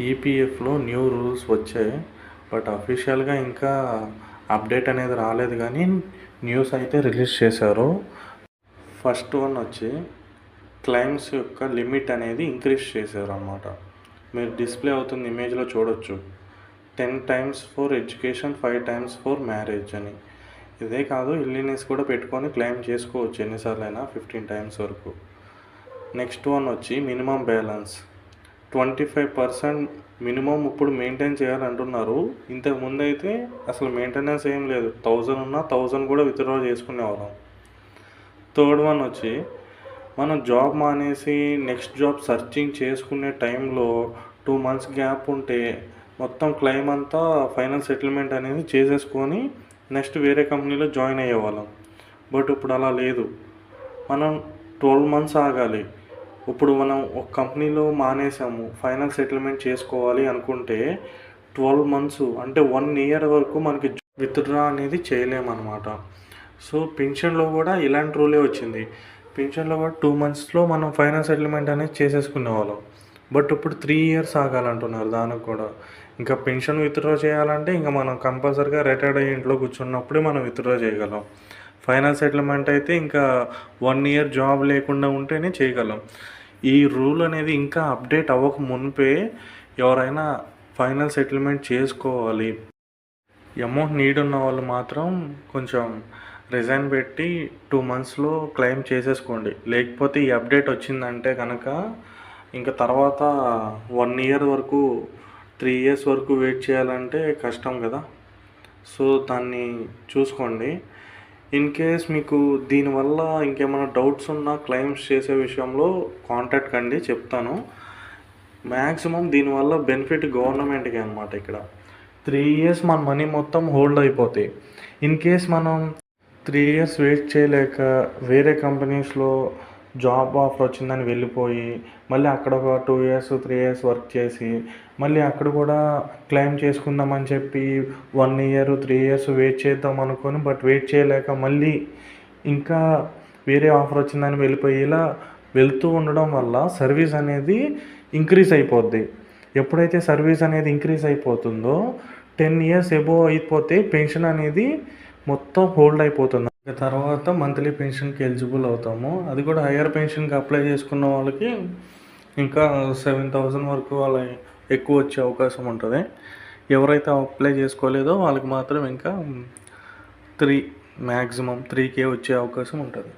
ఈపీఎఫ్లో new rules వచ్చాయి. But అఫీషియల్గా ఇంకా అప్డేట్ అనేది రాలేదు, కానీ న్యూస్ అయితే రిలీజ్ చేశారు. ఫస్ట్ వన్ వచ్చి క్లైమ్స్ యొక్క లిమిట్ అనేది ఇంక్రీజ్ చేశారు అన్నమాట. మీరు డిస్ప్లే అవుతుంది ఇమేజ్లో చూడొచ్చు. 10 times for education, 5 times for marriage అని. ఇదే కాదు, ఇల్లీనెస్ కూడా పెట్టుకొని క్లెయిమ్ చేసుకోవచ్చు ఎన్నిసార్లైనా, 15 times వరకు. నెక్స్ట్ వన్ వచ్చి మినిమం బ్యాలెన్స్ 25% మినిమం ఇప్పుడు మెయింటైన్ చేయాలంటున్నారు. ఇంతకుముందు అయితే అసలు మెయింటెనెన్స్ ఏం లేదు, 1000 ఉన్నా 1000 కూడా విత్డ్రా చేసుకునేవాళ్ళం. థర్డ్ వన్ వచ్చి మనం జాబ్ మానేసి నెక్స్ట్ జాబ్ సర్చింగ్ చేసుకునే టైంలో 2 months గ్యాప్ ఉంటే మొత్తం క్లెయిమ్ అంతా ఫైనల్ సెటిల్మెంట్ అనేది చేసేసుకొని నెక్స్ట్ వేరే కంపెనీలో జాయిన్ అయ్యేవాళ్ళం. బట్ ఇప్పుడు అలా లేదు, మనం 12 months ఆగాలి. ఇప్పుడు మనం ఒక కంపెనీలో మానేసాము, ఫైనల్ సెటిల్మెంట్ చేసుకోవాలి అనుకుంటే 12 months అంటే 1 year వరకు మనకి విత్డ్రా అనేది చేయలేమన్నమాట. సో పెన్షన్లో కూడా ఇలాంటి రూలే వచ్చింది. పెన్షన్లో కూడా 2 monthsలో మనం ఫైనల్ సెటిల్మెంట్ అనేది చేసేసుకునేవాళ్ళం. బట్ ఇప్పుడు 3 years ఆగాలంటున్నారు దానికి కూడా. ఇంకా పెన్షన్ విత్డ్రా చేయాలంటే ఇంకా మనం కంపల్సరీగా రిటైర్డ్ అయ్యి ఇంట్లో కూర్చున్నప్పుడే మనం విత్డ్రా చేయగలం. ఫైనల్ సెటిల్మెంట్ అయితే ఇంకా 1 year జాబ్ లేకుండా ఉంటేనే చేయగలం. ఈ రూల్ అనేది ఇంకా అప్డేట్ అవ్వక మునిపే ఎవరైనా ఫైనల్ సెటిల్మెంట్ చేసుకోవాలి. అమౌంట్ నీడ్ ఉన్న వాళ్ళు మాత్రం కొంచెం రిజైన్ పెట్టి 2 monthsలో క్లెయిమ్ చేసేసుకోండి. లేకపోతే ఈ అప్డేట్ వచ్చిందంటే కనుక ఇంకా తర్వాత 1 year వరకు, 3 years వరకు వెయిట్ చేయాలంటే కష్టం కదా. సో దాన్ని చూసుకోండి. ఇన్ కేస్ మీకు దీనివల్ల ఇంకేమైనా డౌట్స్ ఉన్నా క్లెయిమ్స్ చేసే విషయంలో కాంటాక్ట్ కండి, చెప్తాను. మ్యాక్సిమం దీనివల్ల బెనిఫిట్ గవర్నమెంట్కి అనమాట. ఇక్కడ 3 years మన మనీ మొత్తం హోల్డ్ అయిపోతాయి. ఇన్ కేస్ మనం 3 years వెయిట్ చేయలేక వేరే కంపెనీస్లో జాబ్ ఆఫర్ వచ్చిందని వెళ్ళిపోయి మళ్ళీ అక్కడ ఒక 2 years, 3 years వర్క్ చేసి మళ్ళీ అక్కడ కూడా క్లెయిమ్ చేసుకుందామని చెప్పి 1 year, 3 years వెయిట్ చేద్దాం అనుకొని బట్ వెయిట్ చేయలేక మళ్ళీ ఇంకా వేరే ఆఫర్ వచ్చిందని వెళ్ళిపోయి ఇలా వెళ్తూ ఉండడం వల్ల సర్వీస్ అనేది ఇంక్రీజ్ అయిపోద్ది. ఎప్పుడైతే సర్వీస్ అనేది ఇంక్రీజ్ అయిపోతుందో 10 years ఎబోవ్ అయిపోతే పెన్షన్ అనేది మొత్తం హోల్డ్ అయిపోతుంది. తర్వాత మంత్లీ పెన్షన్కి ఎలిజిబుల్ అవుతాము. అది కూడా హయ్యర్ పెన్షన్కి అప్లై చేసుకున్న వాళ్ళకి ఇంకా 7,000 వరకు వాళ్ళ ఎక్కువ వచ్చే అవకాశం ఉంటుంది. ఎవరైతే అప్లై చేసుకోలేదో వాళ్ళకి మాత్రం ఇంకా మ్యాక్సిమం 3K వచ్చే అవకాశం ఉంటుంది.